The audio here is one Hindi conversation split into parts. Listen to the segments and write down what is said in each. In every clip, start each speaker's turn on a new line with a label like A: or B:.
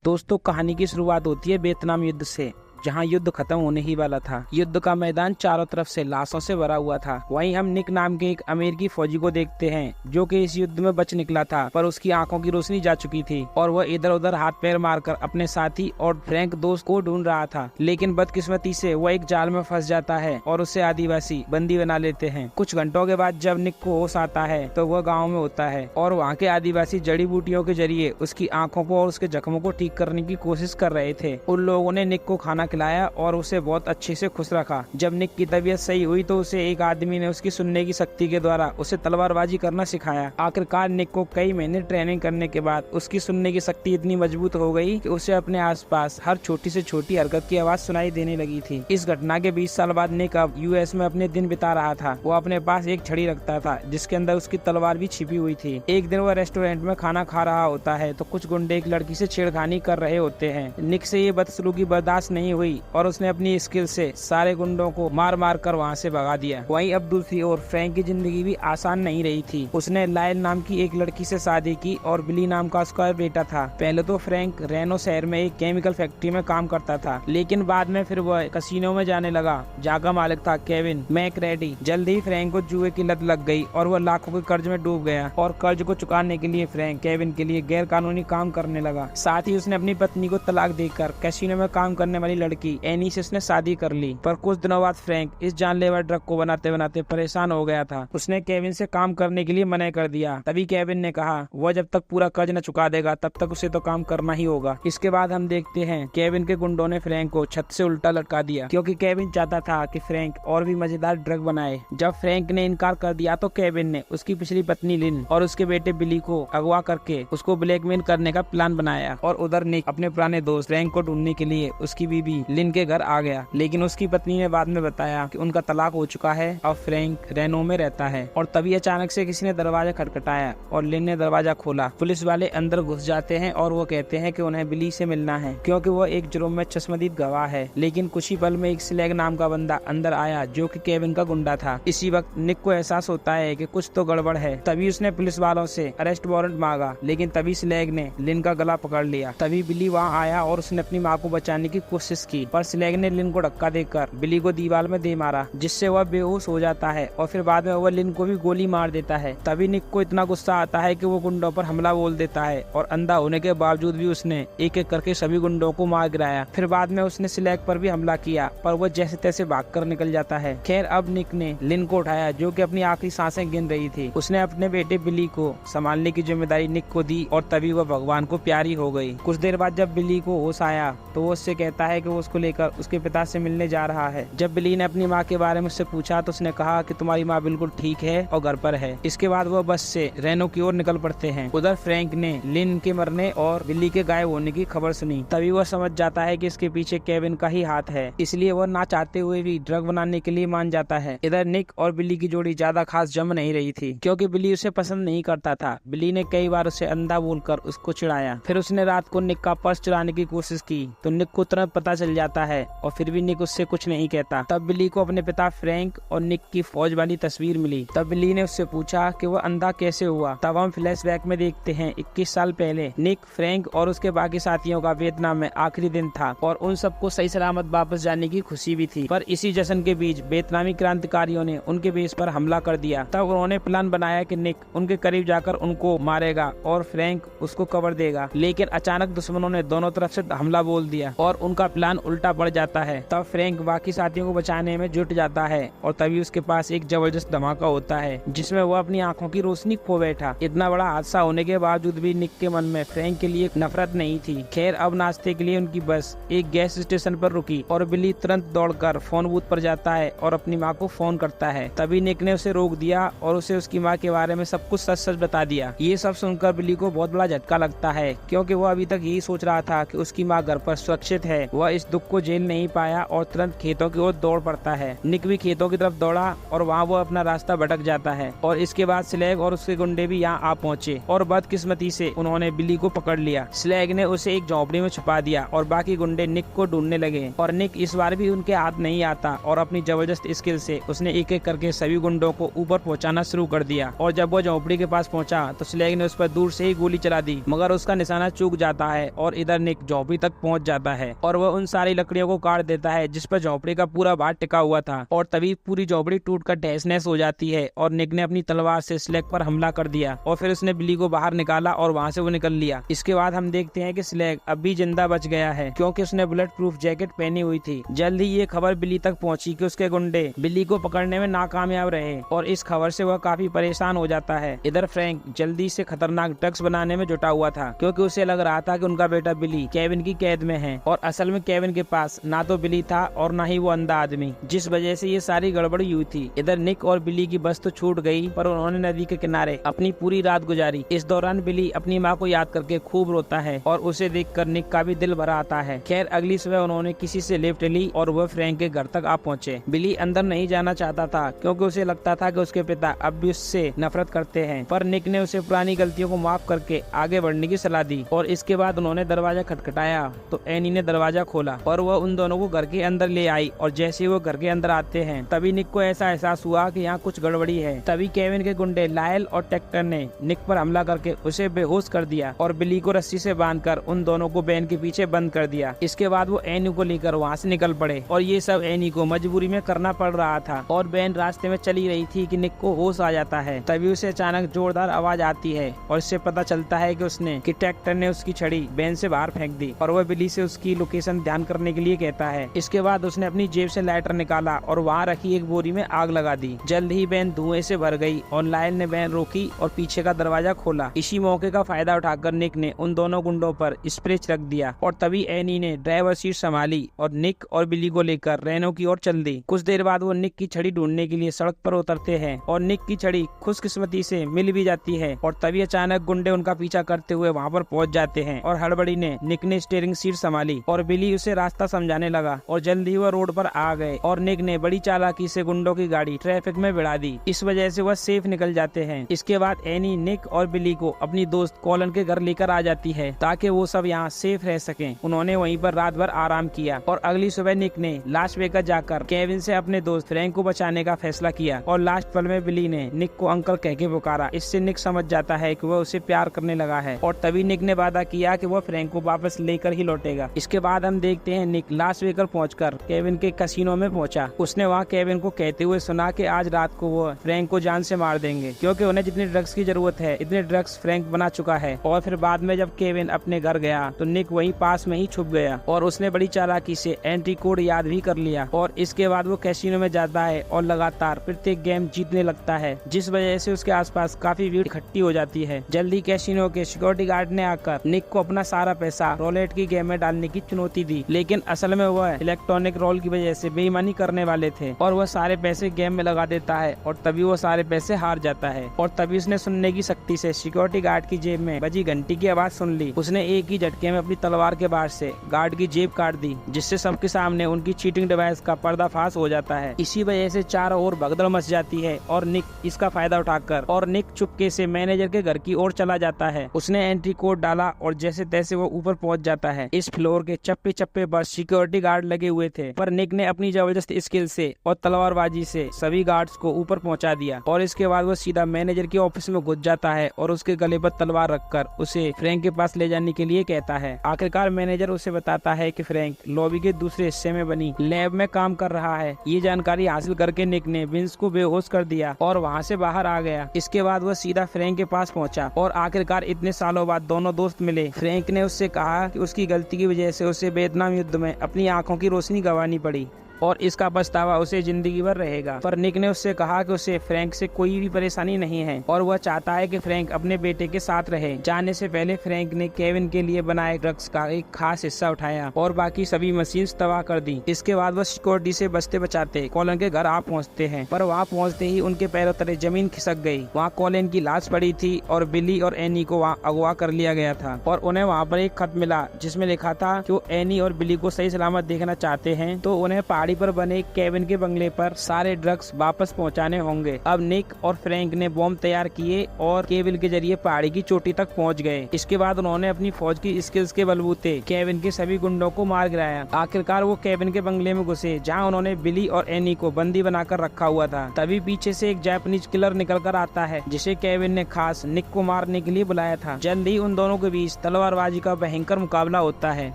A: दोस्तों, कहानी की शुरुआत होती है वियतनाम युद्ध से, जहां युद्ध खत्म होने ही वाला था। युद्ध का मैदान चारों तरफ से लाशों से भरा हुआ था। वहीं हम निक नाम के एक अमेरिकी फौजी को देखते हैं, जो कि इस युद्ध में बच निकला था, पर उसकी आंखों की रोशनी जा चुकी थी और वह इधर उधर हाथ पैर मारकर अपने साथी और फ्रैंक दोस्त को ढूंढ रहा था। लेकिन बदकिस्मती से वह एक जाल में फंस जाता है और उसे आदिवासी बंदी बना लेते हैं। कुछ घंटों के बाद जब निक को होश आता है तो वह गाँव में होता है और वहाँ के आदिवासी जड़ी बूटियों के जरिए उसकी आंखों को और उसके जख्मों को ठीक करने की कोशिश कर रहे थे। उन लोगों ने निक को खाना खिलाया और उसे बहुत अच्छे से खुश रखा। जब निक की तबीयत सही हुई तो उसे एक आदमी ने उसकी सुनने की शक्ति के द्वारा उसे तलवारबाजी करना सिखाया। आखिरकार निक को कई महीने ट्रेनिंग करने के बाद उसकी सुनने की शक्ति इतनी मजबूत हो गई कि उसे अपने आसपास हर छोटी से छोटी हरकत की आवाज सुनाई देने लगी थी। इस घटना के 20 साल बाद निक अब यूएस में अपने दिन बिता रहा था। वो अपने पास एक छड़ी रखता था जिसके अंदर उसकी तलवार भी छिपी हुई थी। एक दिन वह रेस्टोरेंट में खाना खा रहा होता है तो कुछ गुंडे एक लड़की से छेड़खानी कर रहे होते हैं। निक से ये बदसलूकी बर्दाश्त नहीं हुई और उसने अपनी स्किल से सारे गुंडों को मार मार कर वहाँ से भगा दिया। वहीं अब दूसरी ओर फ्रैंक की जिंदगी भी आसान नहीं रही थी। उसने लायल नाम की एक लड़की से शादी की और बिली नाम का उसका बेटा था। पहले तो फ्रैंक रेनो शहर में एक केमिकल फैक्ट्री में काम करता था, लेकिन बाद में फिर वह कसिनो में जाने लगा, जहाँ मालिक था केविन मैकरेडी। जल्द ही फ्रैंक को जुए की लत लग गई और वह लाखों के कर्ज में डूब गया और कर्ज को चुकाने के लिए फ्रैंक केविन के लिए गैर कानूनी काम करने लगा। साथ ही उसने अपनी पत्नी को तलाक देकर कैसीनो में काम करने वाली लड़की एनी से उसने शादी कर ली। पर कुछ दिनों बाद फ्रैंक इस जानलेवा ड्रग को बनाते बनाते परेशान हो गया था। उसने केविन से काम करने के लिए मना कर दिया। तभी केविन ने कहा वह जब तक पूरा कर्ज न चुका देगा तब तक उसे तो काम करना ही होगा। इसके बाद हम देखते हैं केविन के गुंडों ने फ्रैंक को छत से उल्टा लटका दिया, क्योंकि केविन चाहता था कि फ्रैंक और भी मजेदार ड्रग बनाए। जब फ्रैंक ने इनकार कर दिया तो केविन ने उसकी पिछली पत्नी लिन और उसके बेटे बिली को अगवा करके उसको ब्लैकमेल करने का प्लान बनाया। और उधर निक अपने पुराने दोस्त फ्रैंक को ढूंढने के लिए उसकी बीबी लिन के घर आ गया, लेकिन उसकी पत्नी ने बाद में बताया कि उनका तलाक हो चुका है। अब फ्रैंक रेनो में रहता है। और तभी अचानक से किसी ने दरवाजा खटखटाया और लिन ने दरवाजा खोला। पुलिस वाले अंदर घुस जाते हैं और वो कहते हैं कि उन्हें बिली से मिलना है, क्योंकि वो एक जुर्म में चश्मदीद गवाह है। लेकिन कुछ ही पल में एक स्लैग नाम का बंदा अंदर आया, जो कि केविन का गुंडा था। इसी वक्त निक को एहसास होता है कि कुछ तो गड़बड़ है। तभी उसने पुलिस वालों से अरेस्ट वारंट मांगा, लेकिन तभी स्लैग ने लिन का गला पकड़ लिया। तभी बिली वहाँ आया और उसने अपनी माँ को बचाने की कोशिश की, पर स्लैग ने लिन को धक्का देकर बिली को दीवार में दे मारा, जिससे वह बेहोश हो जाता है और फिर बाद में वह लिन को भी गोली मार देता है। तभी निक को इतना गुस्सा आता है कि वो गुंडों पर हमला बोल देता है और अंधा होने के बावजूद भी उसने एक एक करके सभी गुंडों को मार गिराया। फिर बाद में उसने स्लैग पर भी हमला किया, पर वह जैसे तैसे भागकर निकल जाता है। खैर, अब निक ने लिन को उठाया, जो कि अपनी आखिरी सांसें गिन रही थी। उसने अपने बेटे बिली को संभालने की जिम्मेदारी निक को दी और तभी वह भगवान को प्यारी हो गई। कुछ देर बाद जब बिली को होश आया तो वो उससे कहता है कि वो उसको लेकर उसके पिता से मिलने जा रहा है। जब बिली ने अपनी माँ के बारे में उससे पूछा तो उसने कहा कि तुम्हारी माँ बिल्कुल ठीक है और घर पर है। इसके बाद वो बस से रेनो की ओर निकल पड़ते हैं। उधर फ्रैंक ने लिन के मरने और बिली के गायब होने की खबर सुनी। तभी वह समझ जाता है कि इसके पीछे केविन का ही हाथ है, इसलिए वह ना चाहते हुए भी ड्रग बनाने के लिए मान जाता है। इधर निक और बिली की जोड़ी ज्यादा खास जम नहीं रही थी, क्योंकि बिली उसे पसंद नहीं करता था। बिली ने कई बार उसे अंधा बोलकर उसको चिढ़ाया। फिर उसने रात को निक का पर्स चुराने की कोशिश की तो निक को तुरंत पता चल जाता है और फिर भी निक उससे कुछ नहीं कहता। तब बिली को अपने पिता फ्रैंक और निक की फौज वाली तस्वीर मिली। तब बिली ने उससे पूछा कि वह अंधा कैसे हुआ। तब हम फ्लैशबैक में देखते हैं 21 साल पहले निक, फ्रैंक और उसके बाकी साथियों का वियतनाम में आखिरी दिन था और उन सबको सही सलामत वापस जाने की खुशी भी थी। पर इसी जश्न के बीच वियतनामी क्रांतिकारियों ने उनके बेस पर हमला कर दिया। तब उन्होंने प्लान बनाया कि निक उनके करीब जाकर उनको मारेगा और फ्रैंक उसको कवर देगा, लेकिन अचानक दुश्मनों ने दोनों तरफ से हमला बोल दिया और उनका प्लान उल्टा पड़ जाता है। तब फ्रैंक बाकी साथियों को बचाने में जुट जाता है और तभी उसके पास एक जबरदस्त धमाका होता है, जिसमें वह अपनी आंखों की रोशनी खो बैठा। इतना बड़ा हादसा होने के बावजूद भी निक के मन में फ्रैंक के लिए नफरत नहीं थी। खैर, अब नाश्ते के लिए उनकी बस एक गैस स्टेशन पर रुकी और बिली तुरंत दौड़कर फोन बूथ पर जाता है और अपनी माँ को फोन करता है। तभी निक ने उसे रोक दिया और उसे उसकी माँ के बारे में सब कुछ सच सच बता दिया। ये सब सुनकर बिली को बहुत बड़ा झटका लगता है, क्योंकि वो अभी तक यही सोच रहा था कि उसकी माँ घर पर सुरक्षित है। वह इस इस दुख को झेल नहीं पाया और तुरंत खेतों की ओर दौड़ पड़ता है। निक भी खेतों की तरफ दौड़ा और वहाँ वो अपना रास्ता भटक जाता है और इसके बाद स्लैग और उसके गुंडे भी यहाँ आ पहुँचे और बदकिस्मती से उन्होंने बिली को पकड़ लिया। स्लैग ने उसे एक झोपड़ी में छुपा दिया और बाकी गुंडे निक को ढूंढने लगे और निक इस बार भी उनके हाथ नहीं आता और अपनी जबरदस्त स्किल से उसने एक एक करके सभी गुंडों को ऊपर पहुंचाना शुरू कर दिया। और जब वो झोपड़ी के पास पहुंचा तो स्लैग ने उस पर दूर से ही गोली चला दी, मगर उसका निशाना चूक जाता है और इधर निक झोपड़ी तक पहुंच जाता है और वह उन सारी लकड़ियों को काट देता है जिस पर झोपड़ी का पूरा भार टिका हुआ था और तभी पूरी झोपड़ी टूटकर तहस नहस हो जाती है और निक ने अपनी तलवार से स्लैग पर हमला कर दिया और फिर उसने बिली को बाहर निकाला और वहाँ से वो निकल लिया। इसके बाद हम देखते हैं कि स्लैग अब भी जिंदा बच गया है क्योंकि उसने बुलेट प्रूफ जैकेट पहनी हुई थी। जल्द ही ये खबर बिली तक पहुंची कि उसके गुंडे बिली को पकड़ने में नाकामयाब रहे और इस खबर से वह काफी परेशान हो जाता है। इधर फ्रैंक जल्दी से खतरनाक ड्रग्स बनाने में जुटा हुआ था क्योंकि उसे लग रहा था कि उनका बेटा बिली केविन की कैद में है और असल में केविन के पास ना तो बिली था और ना ही वो अंधा आदमी, जिस वजह से ये सारी गड़बड़ी हुई थी। इधर निक और बिली की बस तो छूट गई पर उन्होंने नदी के किनारे अपनी पूरी रात गुजारी। इस दौरान बिली अपनी माँ को याद करके खूब रोता है और उसे देखकर निक का भी दिल भरा आता है। खैर अगली सुबह उन्होंने किसी से लिफ्ट ली और वह फ्रैंक के घर तक आ पहुंचे। बिली अंदर नहीं जाना चाहता था क्योंकि उसे लगता था कि उसके पिता अब भी उससे नफरत करते हैं, पर निक ने उसे पुरानी गलतियों को माफ करके आगे बढ़ने की सलाह दी और इसके बाद उन्होंने दरवाजा खटखटाया तो एनी ने दरवाजा खोला और वह उन दोनों को घर के अंदर ले आई और जैसे ही वो घर के अंदर आते हैं तभी निक को ऐसा एहसास हुआ कि यहाँ कुछ गड़बड़ी है। तभी केविन के गुंडे लायल और टेक्टर ने निक पर हमला करके उसे बेहोश कर दिया और बिली को रस्सी से बांधकर उन दोनों को वैन के पीछे बंद कर दिया। इसके बाद वो एनी को लेकर वहाँ से निकल पड़े और ये सब एनी को मजबूरी में करना पड़ रहा था और वैन रास्ते में चली रही थी कि निक को होश आ जाता है। तभी उसे अचानक जोरदार आवाज आती है और इससे पता चलता है कि ट्रैक्टर ने उसकी छड़ी वैन से बाहर फेंक दी और वह बिली से उसकी लोकेशन ध्यान करने के लिए कहता है। इसके बाद उसने अपनी जेब से लाइटर निकाला और वहाँ रखी एक बोरी में आग लगा दी। जल्द ही वैन धुएं से भर गई और लायल ने वैन रोकी और पीछे का दरवाजा खोला। इसी मौके का फायदा उठाकर निक ने उन दोनों गुंडों पर स्प्रे छिड़क दिया और तभी एनी ने ड्राइवर सीट संभाली और निक और बिली को लेकर रेनो की ओर चल दी। कुछ देर बाद वो निक की छड़ी ढूंढने के लिए सड़क पर उतरते हैं और निक की छड़ी खुशकिस्मती से मिल भी जाती है और तभी अचानक गुंडे उनका पीछा करते हुए वहाँ पर पहुँच जाते हैं और हड़बड़ी ने निक ने स्टीयरिंग सीट संभाली और बिली उसे रास्ता समझाने लगा और जल्दी वह रोड पर आ गए और निक ने बड़ी चालाकी से गुंडों की गाड़ी ट्रैफिक में भिड़ा दी। इस वजह से वह सेफ निकल जाते हैं। इसके बाद एनी निक और बिली को अपनी दोस्त कॉलन के घर लेकर आ जाती है ताकि वो सब यहाँ सेफ रह सकें। उन्होंने वहीं पर रात भर आराम किया और अगली सुबह निक ने लास वेगास जाकर केविन से अपने दोस्त फ्रैंक को बचाने का फैसला किया और लास्ट पल में बिली ने निक को अंकल कह के पुकारा। इससे निक समझ जाता है कि वह उसे प्यार करने लगा है और तभी निक ने वादा किया कि वह फ्रैंक को वापस लेकर ही लौटेगा। इसके बाद हम देखते हैं निक लास वेगास पहुंचकर केविन के कैसीनो में पहुंचा। उसने वहां केविन को कहते हुए सुना कि आज रात को वो फ्रैंक को जान से मार देंगे क्योंकि उन्हें जितनी ड्रग्स की जरूरत है इतने ड्रग्स फ्रैंक बना चुका है। और फिर बाद में जब केविन अपने घर गया तो निक वहीं पास में ही छुप गया और उसने बड़ी चालाकी से एंट्री कोड याद भी कर लिया और इसके बाद वो कैसीनो में जाता है और लगातार प्रत्येक गेम जीतने लगता है, जिस वजह से उसके आसपास काफी भीड़ इकट्ठी हो जाती है। जल्दी कैसीनो के सिक्योरिटी गार्ड ने आकर निक को अपना सारा पैसा रोलेट की गेम में डालने की चुनौती दी, लेकिन असल में वह इलेक्ट्रॉनिक रोल की वजह से बेईमानी करने वाले थे और वह सारे पैसे गेम में लगा देता है और तभी वो सारे पैसे हार जाता है। और तभी उसने सुनने की शक्ति से सिक्योरिटी गार्ड की जेब में बजी घंटी की आवाज सुन ली। उसने एक ही झटके में अपनी तलवार के बार से गार्ड की जेब काट दी, जिससे सबके सामने उनकी चीटिंग डिवाइस का पर्दाफाश हो जाता है। इसी वजह से चारों ओर भगदड़ मच जाती है और निक इसका फायदा उठाकर चुपके से मैनेजर के घर की ओर चला जाता है। उसने एंट्री कोड डाला और जैसे तैसे वो ऊपर पहुंच जाता है। इस फ्लोर के चप्पे चप्पे पर सिक्योरिटी गार्ड लगे हुए थे, पर निक ने अपनी जबरदस्त स्किल से और तलवारबाजी से सभी गार्ड्स को ऊपर पहुंचा दिया और इसके बाद वो सीधा मैनेजर के ऑफिस में घुस जाता है और उसके गले पर तलवार रखकर उसे फ्रैंक के पास ले जाने के लिए कहता है। आखिरकार मैनेजर उसे बताता है कि फ्रैंक लॉबी के दूसरे हिस्से में बनी लैब में काम कर रहा है। ये जानकारी हासिल करके निक ने विंस को बेहोश कर दिया और वहाँ से बाहर आ गया। इसके बाद वह सीधा फ्रैंक के पास पहुंचा और आखिरकार इतने सालों बाद दोनों दोस्त मिले। फ्रैंक ने उससे कहा कि उसकी गलती की वजह से उसे वियतनाम युद्ध में अपनी आंखों की रोशनी गंवानी पड़ी और इसका पछतावा उसे जिंदगी भर रहेगा। पर निक ने उससे कहा कि उसे फ्रैंक से कोई भी परेशानी नहीं है और वह चाहता है कि फ्रैंक अपने बेटे के साथ रहे। जाने से पहले फ्रैंक ने केविन के लिए बनाए ड्रग्स का एक खास हिस्सा उठाया और बाकी सभी मशीन तबाह कर दी। इसके बाद वह सिक्योरिटी से बचते बचाते कॉलिन के घर आ पहुंचते हैं, पर वहां पहुंचते ही उनके पैरों तले जमीन खिसक गई। वहां कॉलिन की लाश पड़ी थी और बिली और एनी को वहां अगवा कर लिया गया था और उन्हें वहां पर एक खत मिला जिसमें लिखा था कि वो एनी और बिली को सही सलामत देखना चाहते हैं तो उन्हें पहाड़ी पर बने केविन के बंगले पर सारे ड्रग्स वापस पहुंचाने होंगे। अब निक और फ्रैंक ने बॉम्ब तैयार किए और केबल के जरिए पहाड़ी की चोटी तक पहुंच गए। इसके बाद उन्होंने अपनी फौज की स्किल्स के बलबूते केविन के सभी गुंडों को मार गिराया। आखिरकार वो केविन के बंगले में घुसे जहां उन्होंने बिली और एनी को बंदी बनाकर रखा हुआ था। तभी पीछे से एक जापानीज किलर निकल कर आता है जिसे केविन ने खास निक को मारने के लिए बुलाया था। जल्द ही उन दोनों के बीच तलवारबाजी का भयंकर मुकाबला होता है,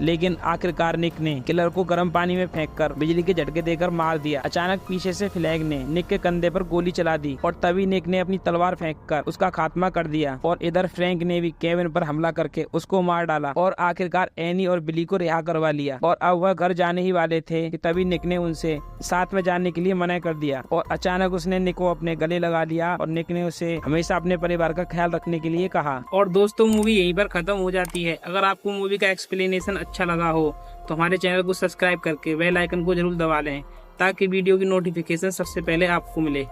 A: लेकिन आखिरकार निक ने किलर को गर्म पानी में फेंककर बिजली के झटके देकर मार दिया। अचानक पीछे से फ्लैग ने निक के कंधे पर गोली चला दी और तभी निक ने अपनी तलवार फेंककर उसका खात्मा कर दिया और इधर फ्रैंक ने भी केविन पर हमला करके उसको मार डाला और आखिरकार एनी और बिली को रिहा करवा लिया। और अब वह घर जाने ही वाले थे कि तभी निक ने उनसे साथ में जाने के लिए मना कर दिया और अचानक उसने निक को अपने गले लगा लिया और निक ने उसे हमेशा अपने परिवार का ख्याल रखने के लिए कहा। और दोस्तों मूवी यहीं पर खत्म हो जाती है। अगर आपको मूवी का एक्सप्लेनेशन अच्छा लगा हो तो हमारे चैनल को सब्सक्राइब करके बेल आइकन को जरूर दबा लें ताकि वीडियो की नोटिफिकेशन सबसे पहले आपको मिले।